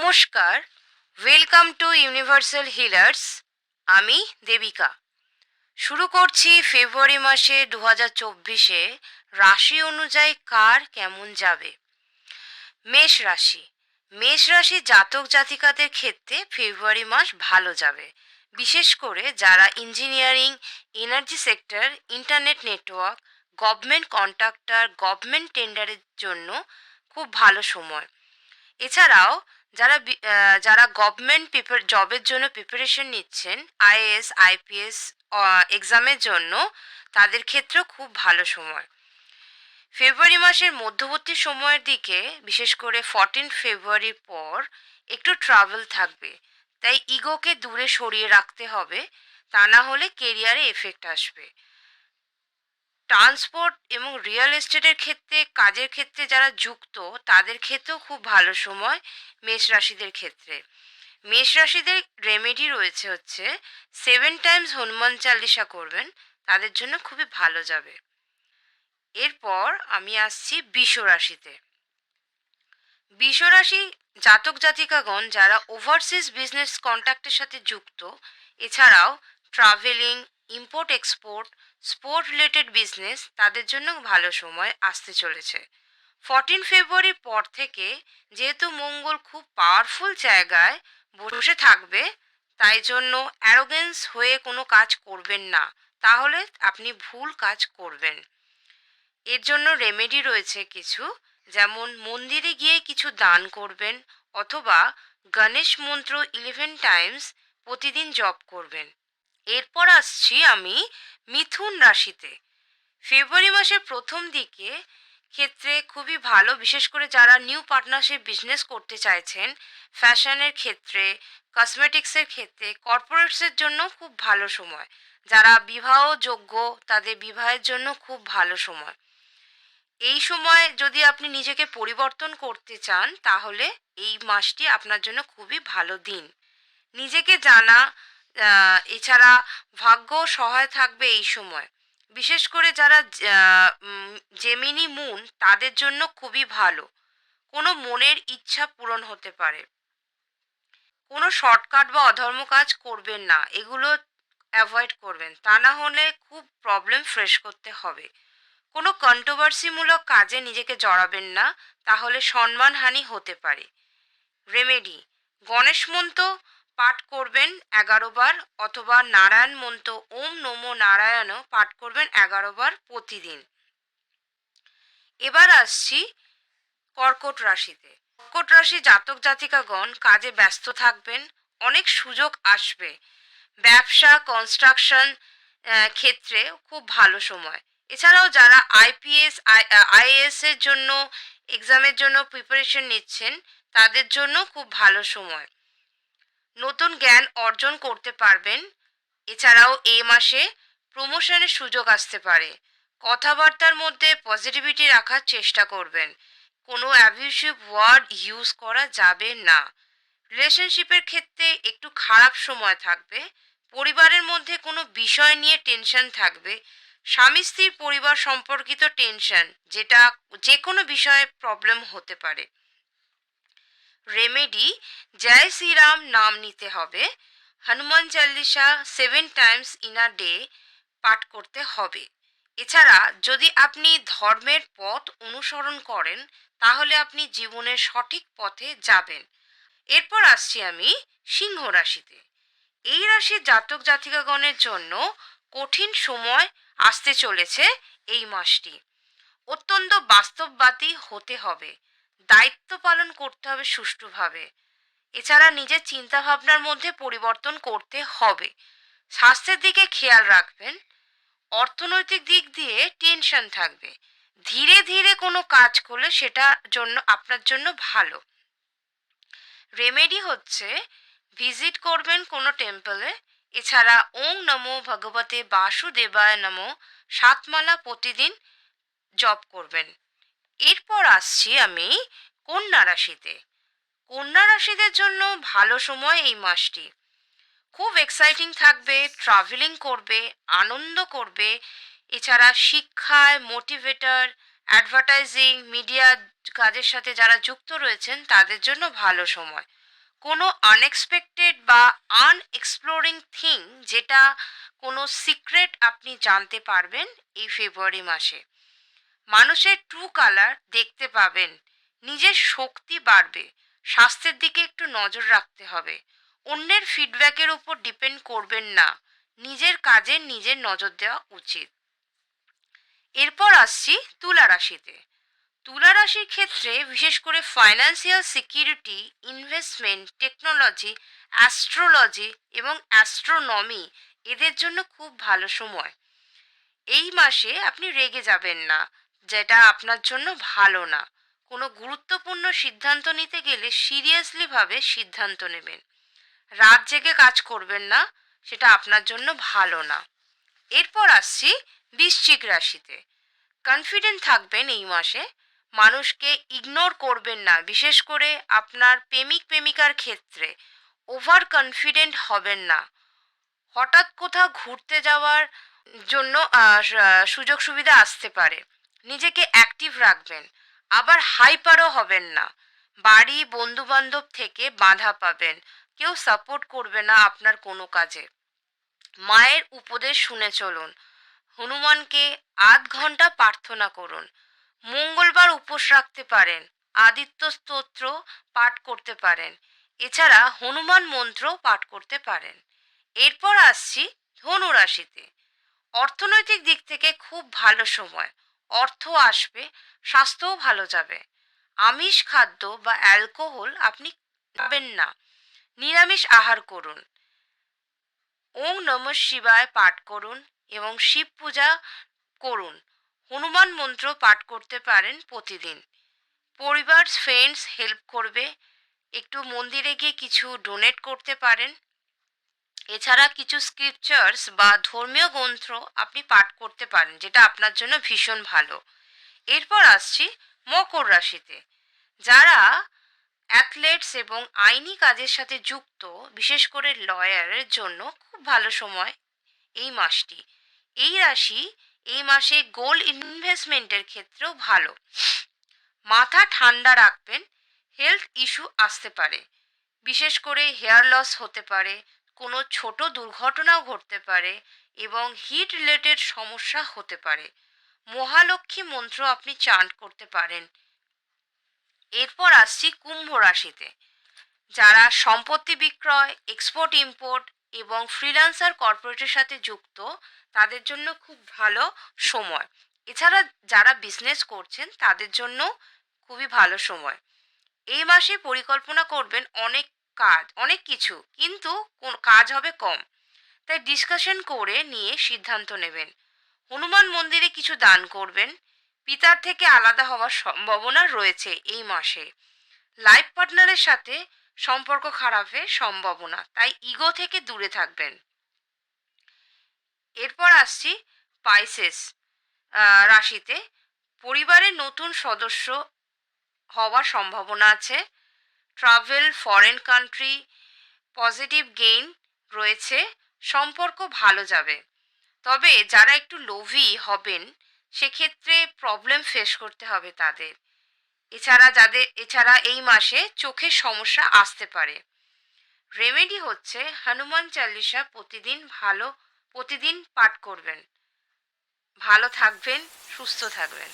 নমস্কার, welcome to universal healers. আমি দেবিকা। শুরু করছি ফেব্রুয়ারি মাসে 2024-এ রাশি অনুযায়ী কার কেমন যাবে। মেষ রাশি। মেষ রাশি জাতক জাতিকাদের ক্ষেত্রে ফেব্রুয়ারি মাস ভালো যাবে। বিশেষ করে যারা engineering, energy sector, internet network, government contractor, government টেন্ডারের জন্য খুব ভালো সময়। এছাড়াও যারা গভর্নমেন্ট জবের জন্য প্রিপারেশন নিচ্ছেন, আইএএস আইপিএস এক্সামের জন্য, তাদের ক্ষেত্রেও খুব ভালো সময়। ফেব্রুয়ারি মাসের মধ্যবর্তী সময়ের দিকে, বিশেষ করে 14 ফেব্রুয়ারির পর একটু ট্রাভেল থাকবে, তাই ইগোকে দূরে সরিয়ে রাখতে হবে, তা না হলে কেরিয়ারে এফেক্ট আসবে। ট্রান্সপোর্ট এবং রিয়েল এস্টেটের ক্ষেত্রে, কাজের ক্ষেত্রে যারা যুক্ত, তাদের ক্ষেত্রেও খুব ভালো সময়। মেষ রাশিদের ক্ষেত্রে মেষ রাশিদের রেমেডি রয়েছে হচ্ছে 7 টাইমস হনুমান চালিসা করবেন, তাদের জন্য খুবই ভালো যাবে। এরপর আমি আসছি বৃষ রাশিতে। বৃষ রাশি জাতক জাতিকাগণ যারা ওভারসিজ বিজনেস কন্ট্যাক্টের সাথে যুক্ত, এছাড়াও travelling, import export, sport related business, তাদের জন্য ভালো সময় আসতে চলেছে। 14 ফেব্রুয়ারির পর থেকে যেহেতু মঙ্গল খুব পাওয়ারফুল জায়গায় বসে থাকবে, তাই জন্য অ্যারোগেন্স হয়ে কোনো কাজ করবেন না, তাহলে আপনি ভুল কাজ করবেন। এর জন্য রেমেডি রয়েছে কিছু, যেমন মন্দিরে গিয়ে কিছু দান করবেন, অথবা গণেশ মন্ত্র 11 টাইমস প্রতিদিন জপ করবেন। এরপর আসছি আমি মিথুন রাশিতে। ফেব্রুয়ারি মাসের প্রথম দিকে ক্ষেত্রে খুবই ভালো, বিশেষ করে যারা নিউ পার্টনারশিপ বিজনেস করতে চাইছেন, ফ্যাশনের ক্ষেত্রে, কসমেটিক্সের ক্ষেত্রে, কর্পোরেটসের জন্য খুব ভালো সময়। যারা বিবাহযোগ্য, তাদের বিবাহের জন্য খুব ভালো সময়। এই সময় যদি আপনি নিজেকে পরিবর্তন করতে চান, তাহলে এই মাসটি আপনার জন্য খুবই ভালো দিন। নিজেকে জানা, এছাড়া ভাগ্য সহায় থাকবে এই সময়। বিশেষ করে যারা জেমিনি মুন, তাদের জন্য খুবই ভালো। কোনো মনের ইচ্ছা পূরণ হতে পারে। কোনো শর্টকাট বা অধর্ম কাজ করবেন না, এগুলো অ্যাভয়েড করবেন, তা না হলে খুব প্রবলেম ফেস করতে হবে। কোনো কন্ট্রোভার্সিমূলক কাজে নিজেকে জড়াবেন না, তাহলে সম্মানহানি হতে পারে। রেমেডি: গণেশ মন্ত্র পাঠ করবেন 11 বার, অথবা নারায়ণ মন্ত্র ওম নমো নারায়ণ পাঠ করবেন 11 বার প্রতিদিন। এবার আসছি কর্কট রাশিতে। কর্কট রাশি জাতক জাতিকাগণ কাজে ব্যস্ত থাকবেন, অনেক সুযোগ আসবে। ব্যবসা, কনস্ট্রাকশন ক্ষেত্রে খুব ভালো সময়। এছাড়াও যারা আইপিএস আইএএস এর জন্য এক্সামের জন্য প্রিপারেশন নিচ্ছেন, তাদের জন্য খুব ভালো সময়। নতুন জ্ঞান অর্জন করতে পারবেন। এছাড়াও এই মাসে প্রমোশনের সুযোগ আসতে পারে। কথাবার্তার মধ্যে পজিটিভিটি রাখার চেষ্টা করবেন। কোনো অ্যাবিউসিভ ওয়ার্ড ইউজ করা যাবে না। রিলেশনশিপের ক্ষেত্রে একটু খারাপ সময় থাকবে। পরিবারের মধ্যে কোনো বিষয় নিয়ে টেনশন থাকবে। স্বামী স্ত্রীর পরিবার সম্পর্কিত টেনশন, যেটা যে কোনো বিষয়ে প্রবলেম হতে পারে। রেমেডি: জয় শ্রীরাম নাম নিতে হবে। Hanuman Chalisa 7 Times in a day পাঠ করতে হবে। এছাড়া যদি আপনি ধর্মের পথ অনুসরণ করেন, তাহলে আপনি জীবনের সঠিক পথে যাবেন। এরপর আসছি আমি সিংহ রাশিতে। এই রাশির জাতক জাতিকাগণের জন্য কঠিন সময় আসতে চলেছে এই মাসটি। অত্যন্ত বাস্তববাদী হতে হবে, দায়িত্ব পালন করতে হবে সুষ্ঠুভাবে। এছাড়া নিজের চিন্তা ভাবনার মধ্যে পরিবর্তন করতে হবে। স্বাস্থ্যের দিকে খেয়াল রাখবেন। অর্থনৈতিক দিক দিয়ে টেনশন থাকবে। ধীরে ধীরে কোনো কাজ করলে সেটা জন্য আপনার জন্য ভালো। রেমেডি হচ্ছে ভিজিট করবেন কোনো টেম্পলে। এছাড়া ওং নমো ভগবতে বাসুদেবায় নমো 7 মালা প্রতিদিন জপ করবেন। এরপর আসছি আমি কন্যা রাশিতে। কন্যা রাশিদের জন্য ভালো সময় এই মাসটি। খুব এক্সাইটিং থাকবে, ট্রাভেলিং করবে, আনন্দ করবে। এছাড়া শিক্ষায়, মোটিভেটর, অ্যাডভার্টাইজিং, মিডিয়া কাজের সাথে যারা যুক্ত রয়েছেন, তাদের জন্য ভালো সময়। কোনো আনএক্সপেক্টেড বা আনএক্সপ্লোরিং থিং, যেটা কোনো সিক্রেট আপনি জানতে পারবেন এই ফেব্রুয়ারি মাসে। মানুষের ট্রু কালার দেখতে পাবেন, নিজের শক্তি বাড়বে, স্বাস্থ্যের দিকে একটু নজর রাখতে হবে, অন্যের ফিডব্যাকের উপর ডিপেন্ড করবেন না, নিজের কাজে নিজের নজর দেওয়া উচিত। এরপর আসছি তুলা রাশিতে। তুলা রাশির ক্ষেত্রে বিশেষ করে financial security, investment, technology, astrology এবং অ্যাস্ট্রোনমি এদের জন্য খুব ভালো সময়। এই মাসে আপনি রেগে যাবেন না, যেটা আপনার জন্য ভালো না। কোনো গুরুত্বপূর্ণ সিদ্ধান্ত নিতে গেলে সিরিয়াসলি ভাবে সিদ্ধান্ত নেবেন। রাত জেগে কাজ করবেন না, সেটা আপনার জন্য ভালো না। এরপর আসছি বৃশ্চিক রাশিতে। কনফিডেন্ট থাকবেন এই মাসে, মানুষকে ইগনোর করবেন না, বিশেষ করে আপনার প্রেমিক প্রেমিকার ক্ষেত্রে ওভার কনফিডেন্ট হবেন না। হঠাৎ কোথাও ঘুরতে যাওয়ার জন্য সুযোগ সুবিধা আসতে পারে। নিজেকে অ্যাক্টিভ রাখবেন, আবার হাইপারও হবেন না। বাড়ি বন্ধু বান্ধব থেকে বাধা পাবেন, কেউ সাপোর্ট করবে না আপনার কোনো কাজে। মায়ের উপদেশ শুনে চলুন, হনুমানকে আধ ঘন্টা প্রার্থনা করুন। মঙ্গলবার উপোস রাখতে পারেন, আদিত্য স্তোত্র পাঠ করতে পারেন, এছাড়া হনুমান মন্ত্র পাঠ করতে পারেন। এরপর আসছি ধনু রাশিতে। অর্থনৈতিক দিক থেকে খুব ভালো সময়, অর্থ আসবে, স্বাস্থ্যও ভালো যাবে। আমিষ খাদ্য বা অ্যালকোহল আপনি খাবেন না, নিরামিষ আহার করুন। ওং নমঃ শিবায় পাঠ করুন এবং শিব পূজা করুন। হনুমান মন্ত্র পাঠ করতে পারেন প্রতিদিন। পরিবার ফ্রেন্ডস হেল্প করবে, একটু মন্দিরে গিয়ে কিছু ডোনেট করতে পারেন। এছাড়া কিছু স্ক্রিপচার্স বা ধর্মীয় গ্রন্থ আপনি পাঠ করতে পারেন, যেটা আপনার জন্য ভীষণ ভালো। এরপর আসছি মকর রাশিতে। যারা অ্যাথলেটস এবং আইনি কাজের সাথে যুক্ত, বিশেষ করে লয়ারের জন্য খুব ভালো সময় এই মাসটি। এই রাশি এই মাসে গোল্ড ইনভেস্টমেন্টের ক্ষেত্রেও ভালো। মাথা ঠান্ডা রাখবেন, হেলথ ইস্যু আসতে পারে, বিশেষ করে হেয়ার লস হতে পারে, কোনো ছোট দুর্ঘটনাও ঘটতে পারে এবং হিট রিলেটেড সমস্যা হতে পারে। মহালক্ষ্মী মন্ত্র আপনি চান্ট করতে পারেন। এরপর আসছি কুম্ভ রাশিতে। যারা সম্পত্তি বিক্রয়, এক্সপোর্ট ইম্পোর্ট এবং ফ্রিল্যান্সার কর্পোরেটের সাথে যুক্ত, তাদের জন্য খুব ভালো সময়। এছাড়া যারা বিজনেস করছেন তাদের জন্য খুবই ভালো সময়। এই মাসে পরিকল্পনা করবেন অনেক কাজ, অনেক কিছু, কিন্তু কোন কাজ হবে কম, তাই ডিসকাশন করে নিয়ে সিদ্ধান্ত নেবেন। হনুমান মন্দিরে কিছু দান করবেন। পিতার থেকে আলাদা হওয়ার সম্ভাবনা রয়েছে এই মাসে। লাইফ পার্টনারের সাথে সম্পর্ক খারাপের সম্ভাবনা, তাই ইগো থেকে দূরে থাকবেন। এরপর আসছি পাইসেস রাশিতে। পরিবারের নতুন সদস্য হওয়ার সম্ভাবনা আছে। Travel, foreign country, positive gain রয়েছে, সম্পর্ক ভালো যাবে। তবে যারা একটু লোভী হবেন, সেক্ষেত্রে প্রবলেম ফেস করতে হবে তাদের। এছাড়া এই মাসে চোখের সমস্যা আসতে পারে। রেমেডি হচ্ছে হনুমান চালিসা প্রতিদিন পাঠ করবেন। ভালো থাকবেন, সুস্থ থাকবেন।